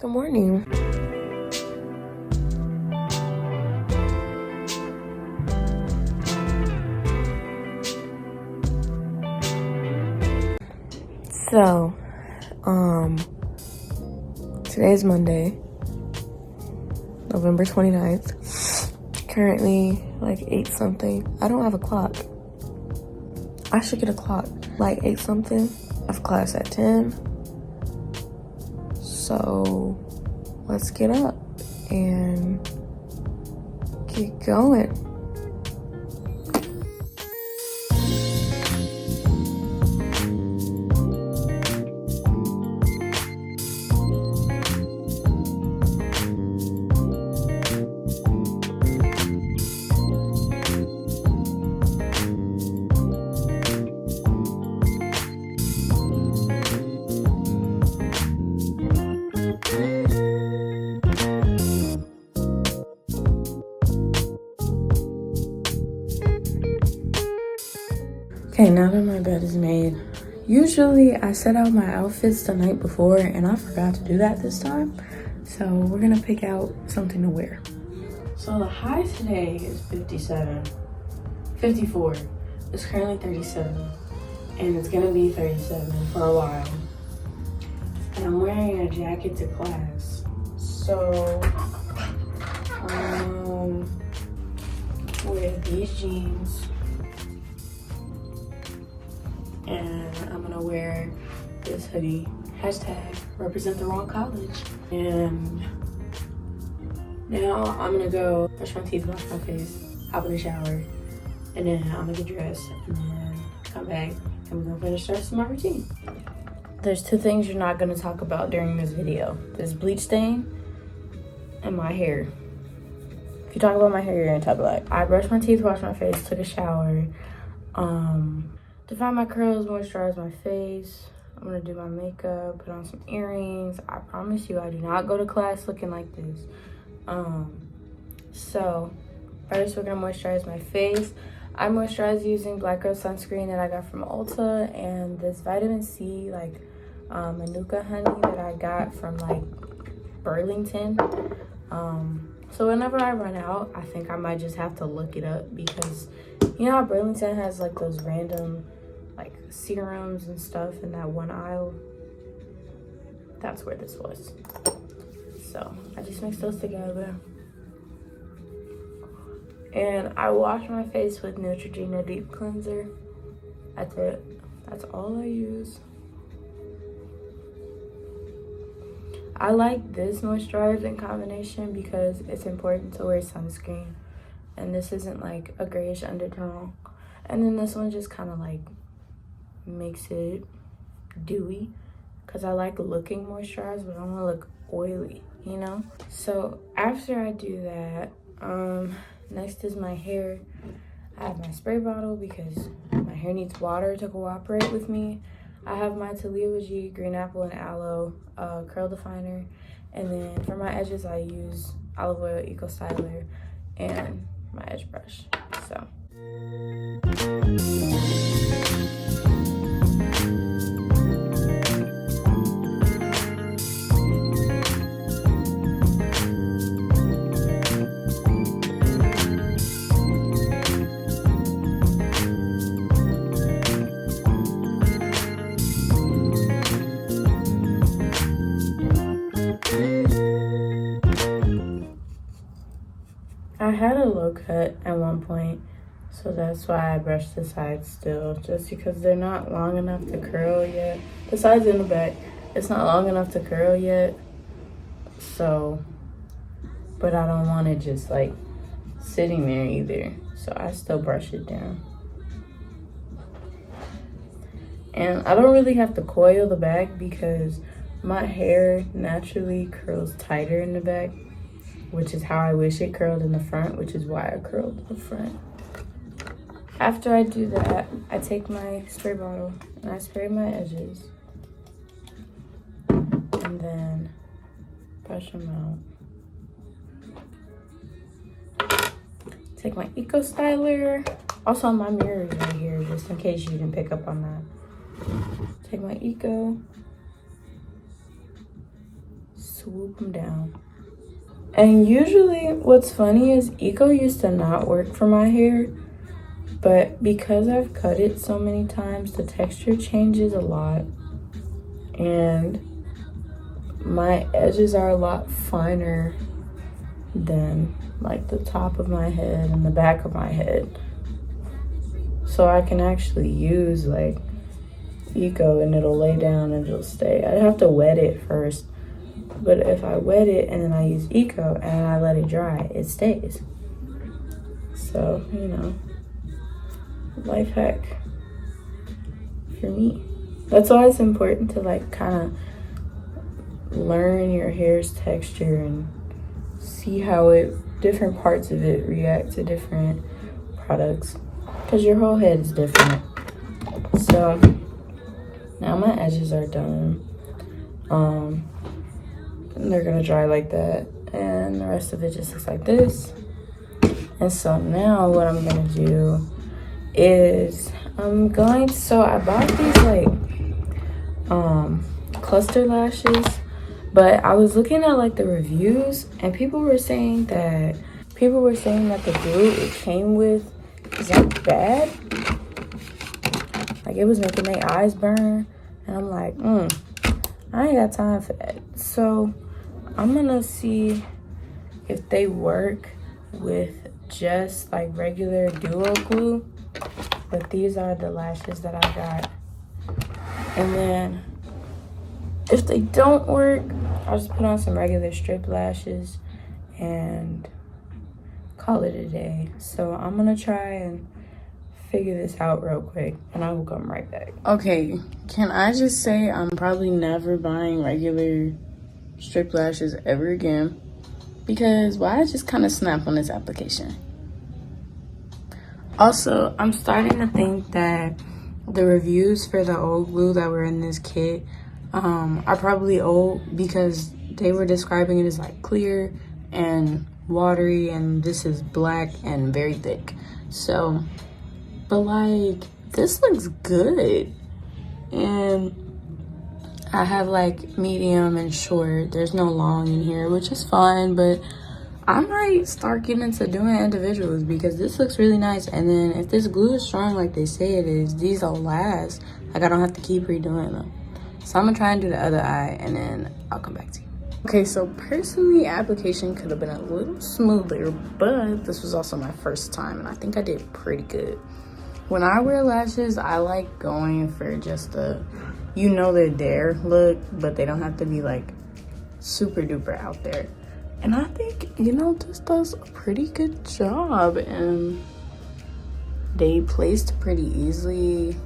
Good morning. So, today's Monday, November 29th. Currently, like 8 something. I don't have a clock. I should get a clock. Like 8 something. I have class at 10. So, let's get up and get going. Okay, now that my bed is made, usually I set out my outfits the night before and I forgot to do that this time. So we're gonna pick out something to wear. So the high today is 54. It's currently 37 and it's gonna be 37 for a while. And I'm wearing a jacket to class. So, wear these jeans. And I'm gonna wear this hoodie, hashtag represent the wrong college. And now I'm gonna go brush my teeth, wash my face, hop in the shower, and then I'm gonna get dressed and then come back and we're gonna finish the rest of my routine. There's 2 things you're not gonna talk about during this video. This bleach stain and my hair. If you talk about my hair, you're gonna talk black. I brushed my teeth, washed my face, took a shower, define my curls, moisturize my face. I'm gonna do my makeup, put on some earrings. I promise you I do not go to class looking like this. So first we're gonna moisturize my face. I moisturize using Black Girl sunscreen that I got from Ulta and this vitamin C, like Manuka honey that I got from like Burlington. So whenever I run out, I think I might just have to look it up because you know how Burlington has like those random like serums and stuff in that one aisle? That's where this was. So I just mixed those together. And I wash my face with Neutrogena Deep Cleanser. That's it. That's all I use. I like this moisturizing combination because it's important to wear sunscreen. And this isn't like a grayish undertone. And then this one just kind of like makes it dewy because I like looking moisturized, but I don't want to look oily, you know? So after I do that, next is my hair. I have my spray bottle because my hair needs water to cooperate with me. I have my Talia G Green Apple and Aloe curl definer. And then for my edges, I use Olive Oil Eco Styler and my edge brush. So I had a low cut at one point, so that's why I brushed the sides still, just because they're not long enough to curl yet. The sides in the back, it's not long enough to curl yet, so, but I don't want it just like sitting there either, so I still brush it down. And I don't really have to coil the back because my hair naturally curls tighter in the back, which is how I wish it curled in the front, which is why I curled the front. After I do that, I take my spray bottle and I spray my edges. And then brush them out. Take my Eco Styler. Also, my mirror is right here, just in case you didn't pick up on that. Take my Eco. swoop them down. And usually what's funny is Eco used to not work for my hair, but because I've cut it so many times, the texture changes a lot and my edges are a lot finer than like the top of my head and the back of my head. So I can actually use like Eco and it'll lay down and it'll stay. I have to wet it first, but if I wet it and then I use Eco and I let it dry, it stays. So, you know, life hack for me. That's why it's important to like kind of learn your hair's texture and see how different parts of it react to different products, because your whole head is different. So now my edges are done. And they're gonna dry like that, and the rest of it just looks like this. And so now what I'm gonna do is so I bought these like cluster lashes, but I was looking at like the reviews and people were saying that the glue it came with is like bad, like it was making their eyes burn, and I'm like I ain't got time for that. So I'm gonna see if they work with just like regular duo glue, but these are the lashes that I got. And then if they don't work, I'll just put on some regular strip lashes and call it a day. So I'm gonna try and figure this out real quick and I will come right back. Okay, can I just say I'm probably never buying regular strip lashes ever again, because why just kind of snap on this application? Also, I'm starting to think that the reviews for the old glue that were in this kit are probably old, because they were describing it as like clear and watery, and this is black and very thick. So, but like this looks good, and I have like medium and short. There's no long in here, which is fine, but I might start getting into doing individuals because this looks really nice. And then if this glue is strong like they say it is, these will last. Like I don't have to keep redoing them. So I'm gonna try and do the other eye and then I'll come back to you. Okay, so personally, application could have been a little smoother, but this was also my first time and I think I did pretty good. When I wear lashes, I like going for just a, you know, they're there look, but they don't have to be like super duper out there. And I think, you know, this does a pretty good job, and they placed pretty easily.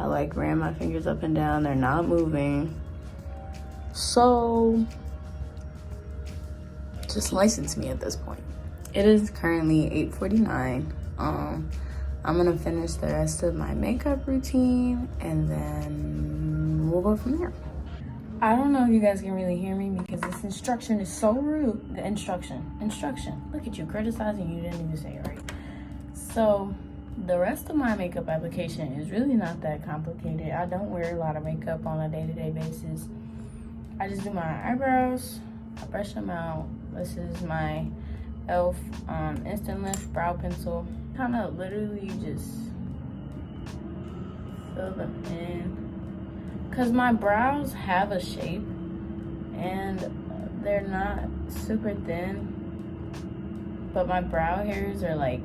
I like ran my fingers up and down, they're not moving. So just license me at this point. It is currently 8:49. I'm gonna finish the rest of my makeup routine and then we'll go from there. I don't know if you guys can really hear me because this instruction is so rude. The instruction. Look at you criticizing, you didn't even say it right. So the rest of my makeup application is really not that complicated. I don't wear a lot of makeup on a day-to-day basis. I just do my eyebrows, I brush them out. This is my e.l.f. Instant Lift Brow Pencil. Kind of literally just fill them in, because my brows have a shape and they're not super thin, but my brow hairs are like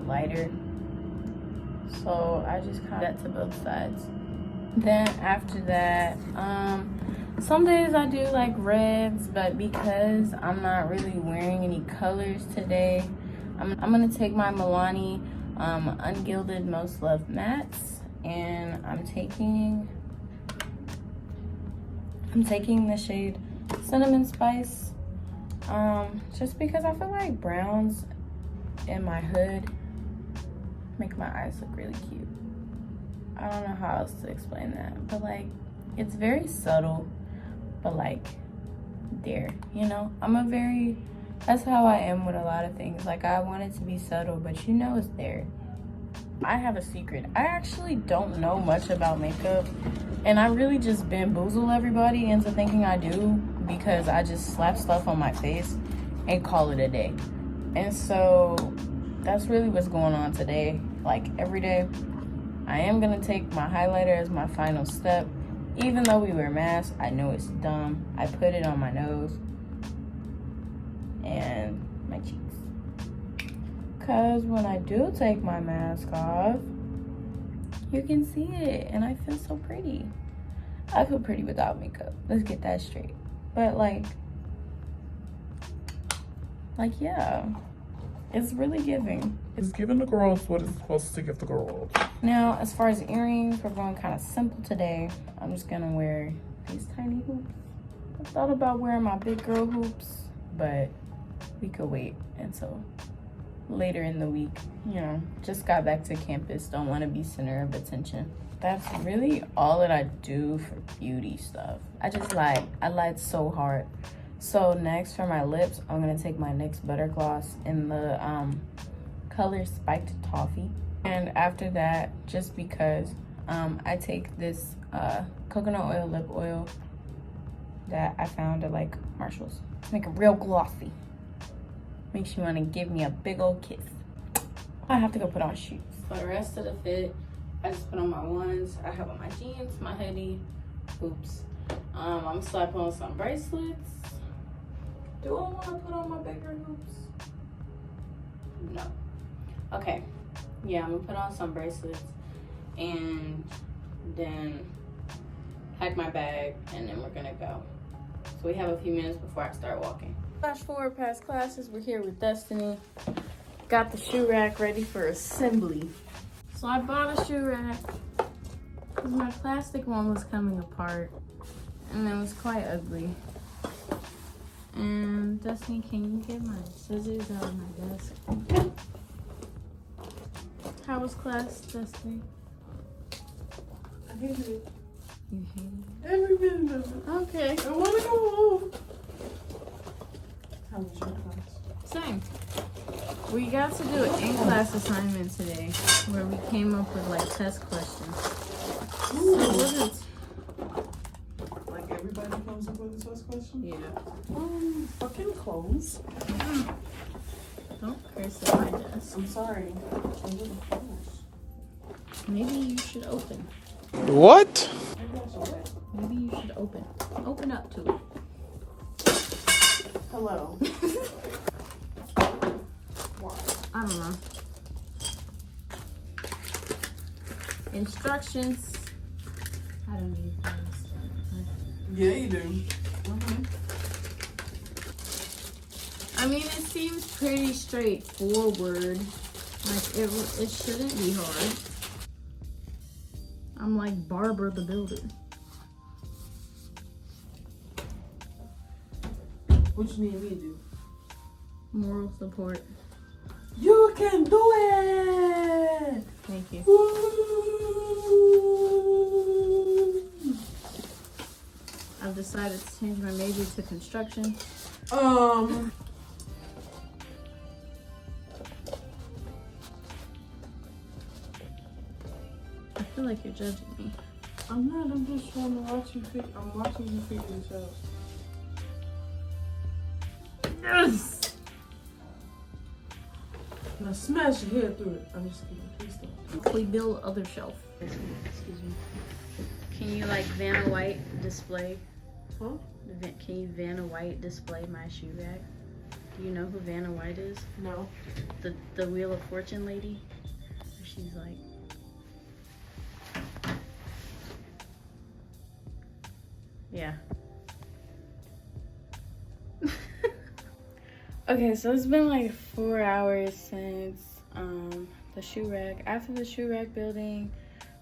lighter, so I just kind of that to both sides. Then after that, some days I do like reds, but because I'm not really wearing any colors today, I'm gonna take my Milani Ungilded Most Loved Mattes, and I'm taking the shade Cinnamon Spice, just because I feel like browns in my hood make my eyes look really cute. I don't know how else to explain that, but like it's very subtle, but like there, you know, that's how I am with a lot of things. Like I want it to be subtle, but you know it's there. I have a secret. I actually don't know much about makeup, and I really just bamboozle everybody into thinking I do, because I just slap stuff on my face and call it a day. And so that's really what's going on today. Like every day, I am gonna take my highlighter as my final step. Even though we wear masks, I know it's dumb. I put it on my nose and my cheeks. Cause when I do take my mask off, you can see it and I feel so pretty. I feel pretty without makeup. Let's get that straight. But like yeah, it's really giving. It's giving the girls what it's supposed to give the girls. Now, as far as earrings, we're going kind of simple today. I'm just gonna wear these tiny hoops. I thought about wearing my big girl hoops, but we could wait until later in the week. You know, just got back to campus, don't want to be center of attention. That's really all that I do for beauty stuff. I lied so hard. So next for my lips, I'm gonna take my NYX Butter Gloss in the color Spiked Toffee. And after that, just because I take this coconut oil lip oil that I found at like Marshall's. Make it real glossy. Makes you want to give me a big old kiss. I have to go put on shoes. For the rest of the fit, I just put on my ones. I have on my jeans, my hoodie, hoops. I'm slapping on some bracelets. Do I want to put on my bigger hoops? No. Okay. Yeah, I'm gonna put on some bracelets and then pack my bag and then we're gonna go. So we have a few minutes before I start walking. Flash forward past classes, we're here with Destiny. Got the shoe rack ready for assembly. So I bought a shoe rack because my plastic one was coming apart and it was quite ugly. And Destiny, can you get my scissors out of my desk? How was class, Destiny? I hated it. You hated it? Every minute of it. Okay. I want to go home. How was your class? Same. We got to do an in-class assignment today where we came up with like test questions. Ooh. So it wasn't. Like everybody comes up with a test question? Yeah. Fucking clothes. Don't curse at my desk. I'm sorry. A little close. Maybe you should open. What? Maybe I should wait. Maybe you should open. Open up to it. Hello. Why? I don't know. Instructions. I don't need those. Yeah, you do. I mean, it seems pretty straightforward. Like, it shouldn't be hard. I'm like Barbara the Builder. What you need me to do? Moral support. You can do it! Thank you. Woo! I've decided to change my major to construction. I feel like you're judging me. I'm not. I'm just trying to watch you. I'm watching you figure this out. Yes! Now smash your head through it. I'm just kidding. Please don't. We build other shelf. Excuse me. Can you like Vanna White display? Huh? Can you Vanna White display my shoe rack? Do you know who Vanna White is? No. The Wheel of Fortune lady? She's like... Yeah. Okay, so it's been like 4 hours since the shoe rack. After the shoe rack building,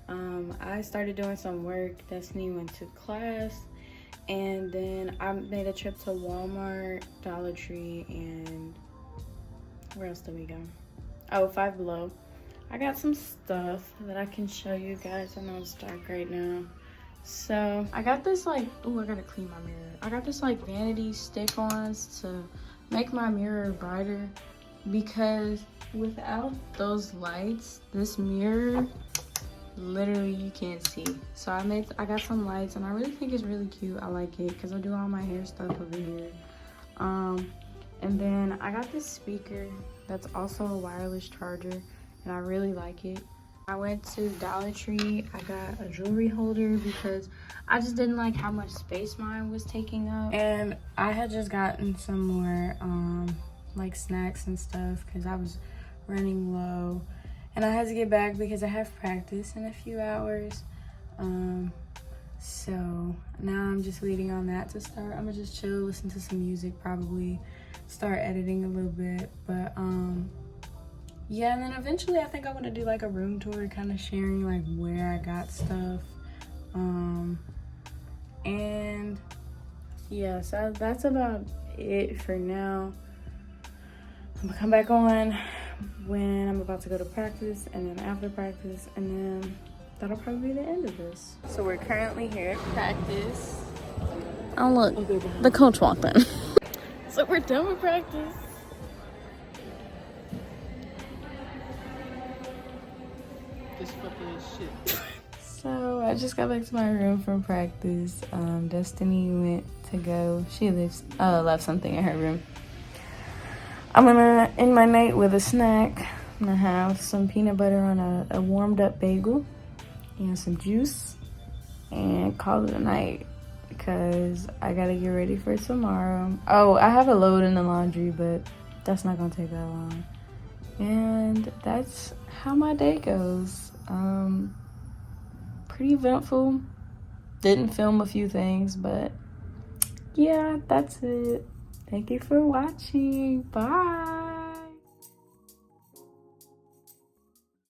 I started doing some work. Destiny went to class, and then I made a trip to Walmart, Dollar Tree, and where else did we go? Oh, Five Below. I got some stuff that I can show you guys. I know it's dark right now. So I got this like, oh, I gotta clean my mirror. I got this like vanity stick-ons to make my mirror brighter, because without those lights, this mirror literally you can't see. So I got some lights, and I really think it's really cute. I like it because I do all my hair stuff over here. And then I got this speaker that's also a wireless charger, and I really like it. I went to Dollar Tree. I got a jewelry holder because I just didn't like how much space mine was taking up. And I had just gotten some more like snacks and stuff because I was running low. And I had to get back because I have practice in a few hours. So now I'm just waiting on that to start. I'm gonna just chill, listen to some music, probably start editing a little bit. But yeah, and then eventually I think I want to do like a room tour, kind of sharing like where I got stuff. And yeah, so that's about it for now. I'm gonna come back on when I'm about to go to practice, and then after practice, and then that'll probably be the end of this. So we're currently here at practice. Oh look, the coach walked in. So we're done with practice. This fucking shit. So I just got back to my room from practice. Destiny went to go. She left something in her room. I'm gonna end my night with a snack. I'm gonna have some peanut butter on a warmed up bagel and some juice, and call it a night because I gotta get ready for tomorrow. Oh, I have a load in the laundry, but that's not gonna take that long. And that's how my day goes. Pretty eventful. Didn't film a few things, but yeah, that's it. Thank you for watching. Bye.